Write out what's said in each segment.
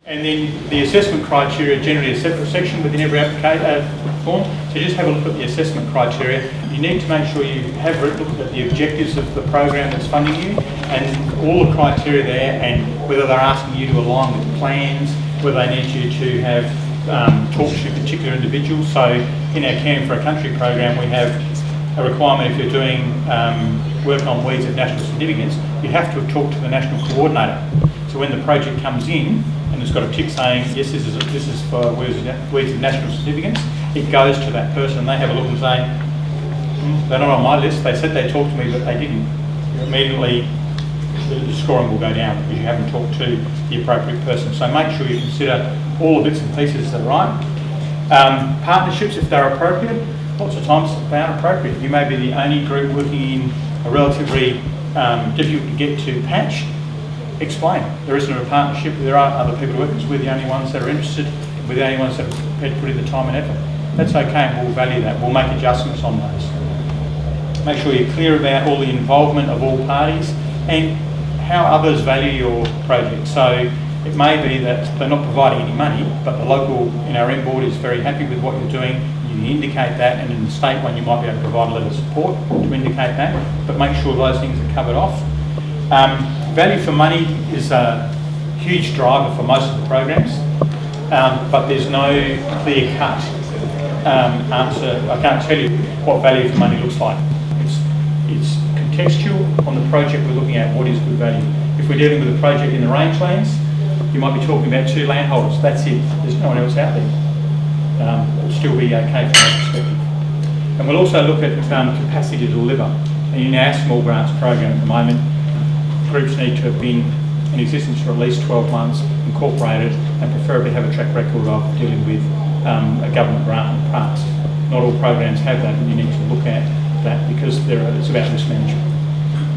And then the assessment criteria, generally a separate section within every form. So just have a look at the assessment criteria. You need to make sure you have looked at the objectives of the program that's funding you and all the criteria there, and whether they're asking you to align with plans, whether they need you to have talk to particular individuals. So in our Caring for a Country program, we have a requirement if you're doing work on weeds of national significance, you have to have talked to the national coordinator. So when the project comes in, and it's got a tick saying, yes, this is for weeds of national significance, it goes to that person and they have a look and say, they're not on my list, they said they talked to me but they didn't. Immediately the scoring will go down because you haven't talked to the appropriate person. So make sure you consider all the bits and pieces that are right. Partnerships, if they're appropriate, lots of times they aren't appropriate. You may be the only group working in a relatively difficult to get to patch. Explain. There isn't a partnership, there are other people to work with, we're the only ones that are interested, we're the only ones that are prepared to put in the time and effort. That's okay, and we'll value that. We'll make adjustments on those. Make sure you're clear about all the involvement of all parties and how others value your project. So it may be that they're not providing any money, but the local NRM board is very happy with what you're doing. You indicate that, and in the state one you might be able to provide a letter of support to indicate that, but make sure those things are covered off. Value for money is a huge driver for most of the programs, but there's no clear-cut answer. I can't tell you what value for money looks like. It's contextual on the project we're looking at, what is good value. If we're dealing with a project in the rangelands, you might be talking about 2 landholders, that's it, there's no one else out there. It'll still be okay from that perspective. And we'll also look at capacity to deliver. And in our small grants program at the moment, groups need to have been in existence for at least 12 months, incorporated, and preferably have a track record of dealing with a government grant in the past. Not all programs have that, and you need to look at that because it's about risk management.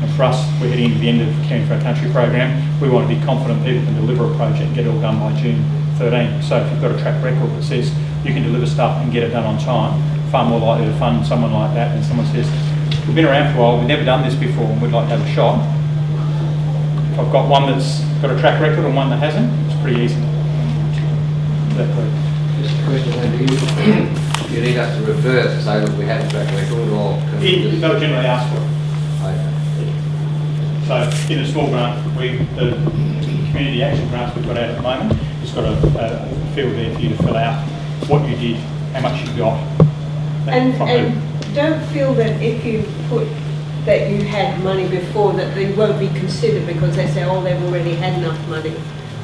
And for us, we're heading to the end of the Caring for a Country program. We want to be confident people can deliver a project and get it all done by June 13. So if you've got a track record that says you can deliver stuff and get it done on time, far more likely to fund someone like that than someone says, we've been around for a while, we've never done this before and we'd like to have a shot. If I've got one that's got a track record and one that hasn't, it's pretty easy. Just a question, do you need us to refer to say that we have a track record, or they'll generally ask for it. Okay. So in a small grant, the community action grants we've got out at the moment, it's got a field there for you to fill out what you did, how much you got. And don't feel that if you put that you had money before that they won't be considered because they say, oh, they've already had enough money.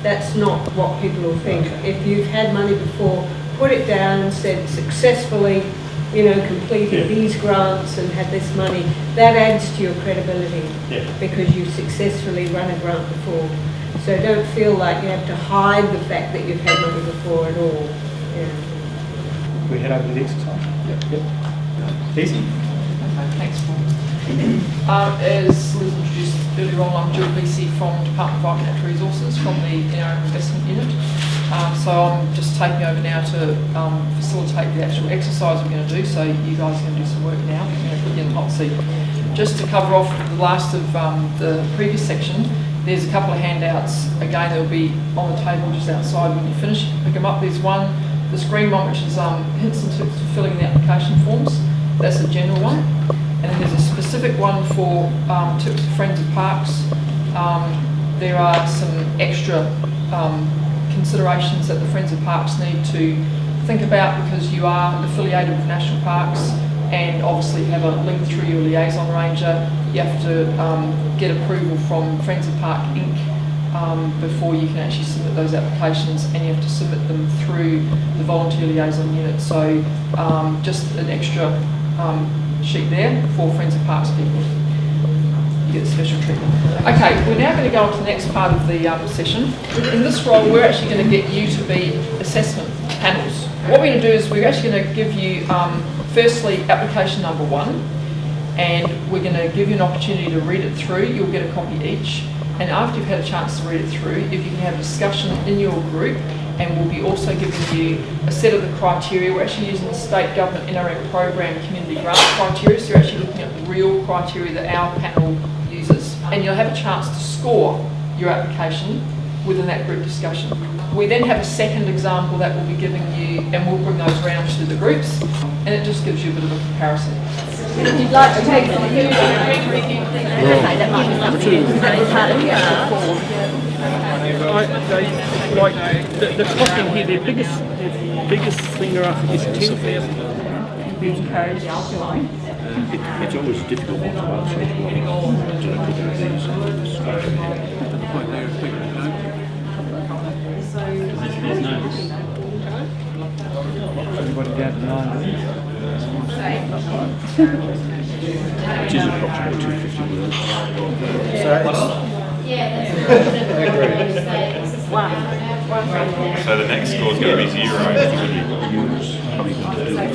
That's not what people will think. If you've had money before, put it down and said successfully, completed these grants and had this money. That adds to your credibility because you've successfully run a grant before. So don't feel like you have to hide the fact that you've had money before at all. Yeah. We head over to the exercise. Yep. Easy. Okay, thanks, Paul. As Liz introduced earlier on, I'm Jill BC from Department of Environment and Natural Resources from the NRM Investment Unit. So I'm just taking over now to facilitate the actual exercise we're going to do. So you guys are going to do some work now. I'm going to put you in the hot seat. Just to cover off the last of the previous section, there's a couple of handouts. Again, they'll be on the table just outside when you finish. Pick them up. There's one, this green one, which is hints and tips for filling the application forms. That's a general one. And then there's a specific one for tips for Friends of Parks. There are some extra considerations that the Friends of Parks need to think about because you are affiliated with national parks and obviously have a link through your liaison ranger. You have to get approval from Friends of Park Inc. Before you can actually submit those applications, and you have to submit them through the volunteer liaison unit. So just an extra sheet there for Friends of Parks people. You get special treatment. Okay, we're now going to go on to the next part of the session. In this role, we're actually going to get you to be assessment panels. What we're going to do is we're actually going to give you, firstly, application number 1, and we're going to give you an opportunity to read it through. You'll get a copy each, and after you've had a chance to read it through, if you can have a discussion in your group, and we'll be also giving you a set of the criteria. We're actually using the state government NRM program community grant criteria, so you're actually looking at the real criteria that our panel uses. And you'll have a chance to score your application within that group discussion. We then have a second example that we'll be giving you, and we'll bring those round to the groups, and it just gives you a bit of a comparison. If you'd like to take them, that might be lovely. Part of the actual form. The costing here, their biggest thing they're after is 10,000. It's always a difficult one to answer as well. To look at these discussion. The point there is people don't. Everybody down to 9. Which is approximately 250 words. So the next score is going to be 0. Use how many to do it.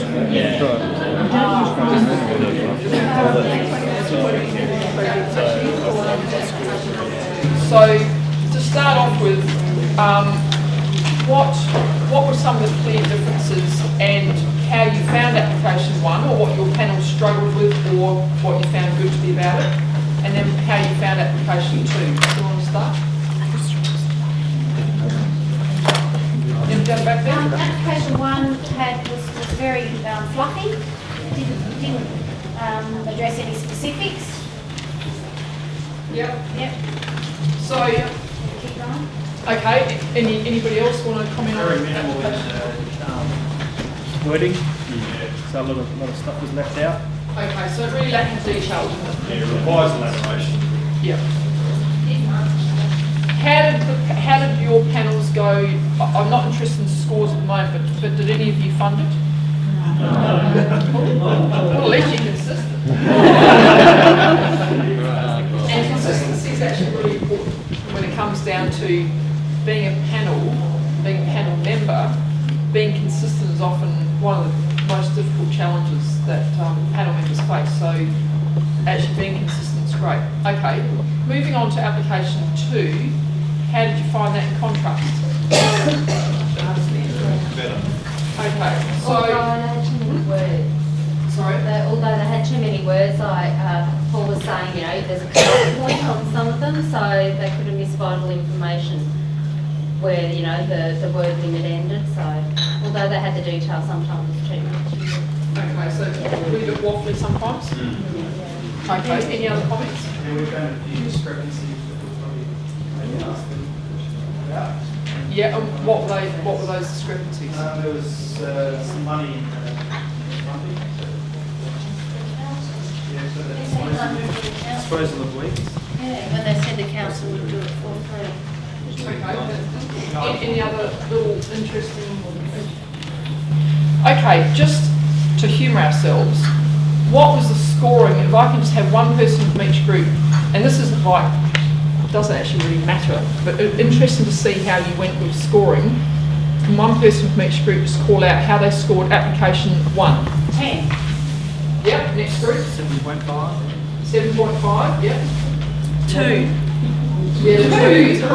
So to start off with, what were some of the clear differences and how you found application 1, or what your panel struggled with, or what you found good to be about it, and then how you found application 2. Do you want to start? Yep, go back there. Application 1 was very fluffy, didn't address any specifics. Yep. Yep. So, Keep going. okay, anybody else want to comment on application? Wording. So a lot of stuff was left out. Okay, so really lacking detail, isn't it? It requires elaboration. Yeah. How did your panels go? I'm not interested in scores at the moment, but did any of you fund it? Well, at least you're consistent. And consistency is actually really important when it comes down to being a panel member. Being consistent is often one of the most difficult challenges that panel members face. So actually being consistent is great. Okay, moving on to application 2. How did you find that in contrast? Better. Okay, so, Although they had too many words. sorry? Although they had too many words, like Paul was saying, there's a cut point on some of them, so they could have missed vital information where, the word limit ended. So, although they had the detail, sometimes it's too much. Okay, so a little bit waffly sometimes? Okay, any other comments? Yeah, we found a few discrepancies that we'll probably maybe ask them about. Yeah, and what were those discrepancies? There was some money funding. Yeah, so that's disposal of weeds. Yeah, when they said the council would do it for free. Okay, any other little interesting? Okay, just to humour ourselves, what was the scoring? If I can just have one person from each group, and this isn't like, it doesn't actually really matter, but interesting to see how you went with scoring. From one person from each group, just call out how they scored application 1. 10. Yep, next group. 7.5. 7.5, yep. 2. Yeah, 2.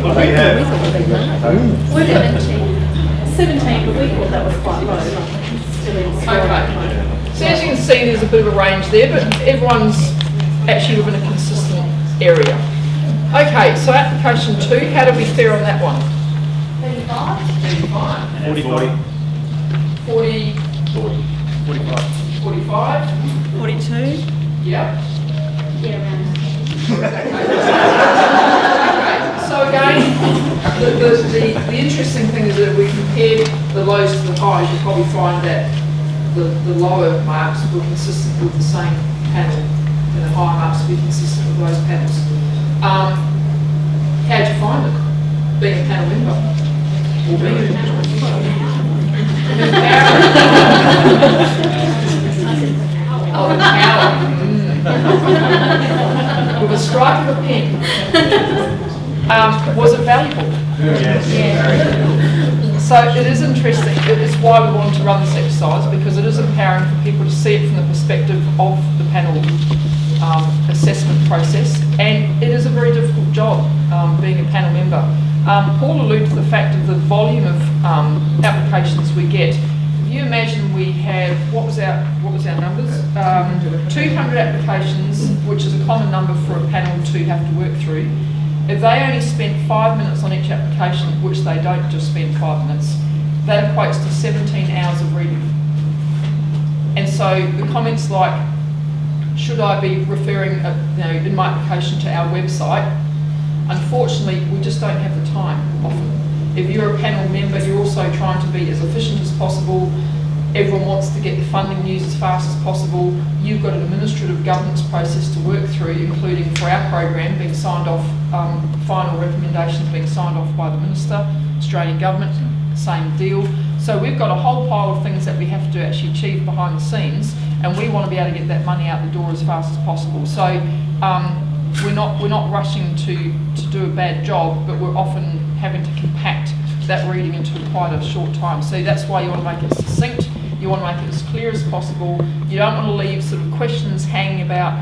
What do we have? 17, but we thought that was quite low. Still in score. Okay. So as you can see, there's a bit of a range there, but everyone's actually within a consistent area. Okay, so application 2, how did we fare on that one? 35. 35. 40. 45. 45. 42. Yep. Yeah, around that. Okay, so again, the interesting thing is that if we compared the lows to the highs, you'll probably find that the lower marks were consistent with the same panel, and the higher marks will be consistent with those panels. How'd you find it, being a panel member? Or being a panel Oh, the power. With a strike of a pen. Was it valuable? Yes. So it is interesting. It is why we wanted to run this exercise, because it is empowering for people to see it from the perspective of the panel assessment process, and it is a very difficult job being a panel member. Paul alluded to the fact of the volume of applications we get. If you imagine we have, what was our numbers? 200 applications, which is a common number for a panel to have to work through, if they only spent 5 minutes on each application, which they don't just spend 5 minutes, that equates to 17 hours of reading. And so the comments like, should I be referring in my application to our website? Unfortunately, we just don't have the time often. If you're a panel member, you're also trying to be as efficient as possible. Everyone wants to get the funding news as fast as possible. You've got an administrative governance process to work through, including for our program being signed off, final recommendations being signed off by the Minister, Australian Government, same deal. So we've got a whole pile of things that we have to actually achieve behind the scenes, and we want to be able to get that money out the door as fast as possible. So we're not rushing to do a bad job, but we're often having to compact that reading into quite a short time. So that's why you want to make it succinct. You want to make it as clear as possible. You don't want to leave sort of questions hanging about,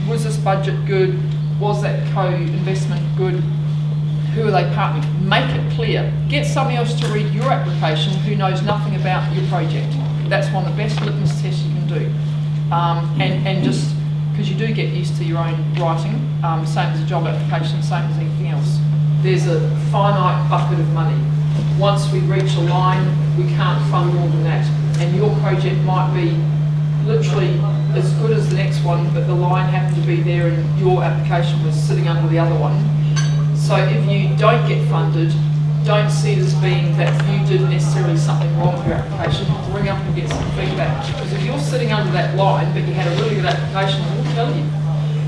was this budget good? Was that co-investment good? Who are they partnering? Make it clear. Get somebody else to read your application who knows nothing about your project. That's one of the best litmus tests you can do. And just because you do get used to your own writing, same as a job application, same as anything else. There's a finite bucket of money. Once we reach a line, we can't fund more than that. And your project might be literally as good as the next one, but the line happened to be there and your application was sitting under the other one. So if you don't get funded, don't see it as being that you did necessarily something wrong with your application. Ring up and get some feedback. Because if you're sitting under that line, but you had a really good application, we'll tell you.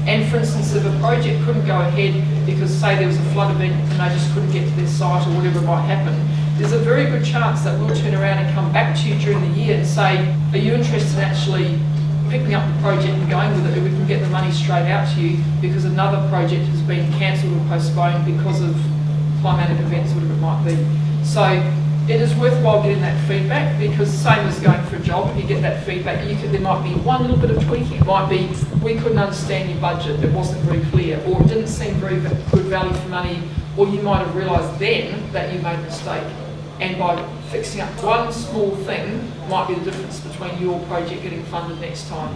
And for instance, if a project couldn't go ahead because, say, there was a flood event and they just couldn't get to their site or whatever might happen, there's a very good chance that we'll turn around and come back to you during the year and say, are you interested in actually picking up the project and going with it, if we can get the money straight out to you because another project has been cancelled or postponed because of climatic events, whatever it might be. So it is worthwhile getting that feedback, because same as going for a job, if you get that feedback, there might be one little bit of tweaking. It might be, we couldn't understand your budget, it wasn't very clear, or it didn't seem very good value for money, or you might have realised then that you made a mistake. And by fixing up one small thing might be the difference between your project getting funded next time.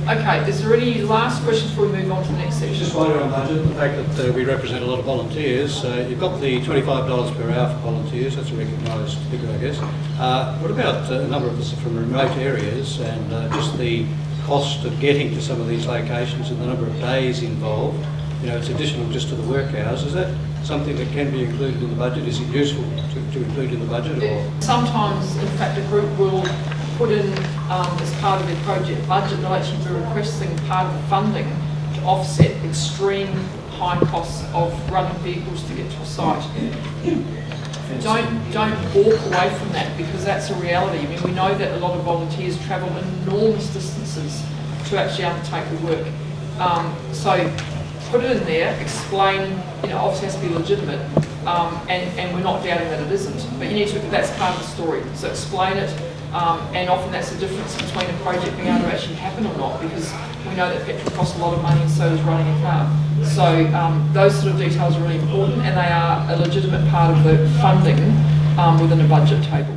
Okay, is there any last questions before we move on to the next section? Just while you're on budget, the fact that we represent a lot of volunteers, you've got the $25 per hour for volunteers, that's a recognised figure, I guess. What about a number of us are from remote areas, and just the cost of getting to some of these locations and the number of days involved? It's additional just to the work hours. Is that something that can be included in the budget? Is it useful to include in the budget? Or? Sometimes, in fact, a group will put in, as part of their project budget, they'll actually be requesting part of the funding to offset extreme high costs of running vehicles to get to a site. Don't walk away from that, because that's a reality. I mean, we know that a lot of volunteers travel enormous distances to actually undertake the work. So put it in there, explain, obviously it has to be legitimate, and we're not doubting that it isn't, but you need to, that's part of the story. So explain it, and often that's the difference between a project being able to actually happen or not, because we know that petrol costs a lot of money and so does running a car. So those sort of details are really important, and they are a legitimate part of the funding within a budget table.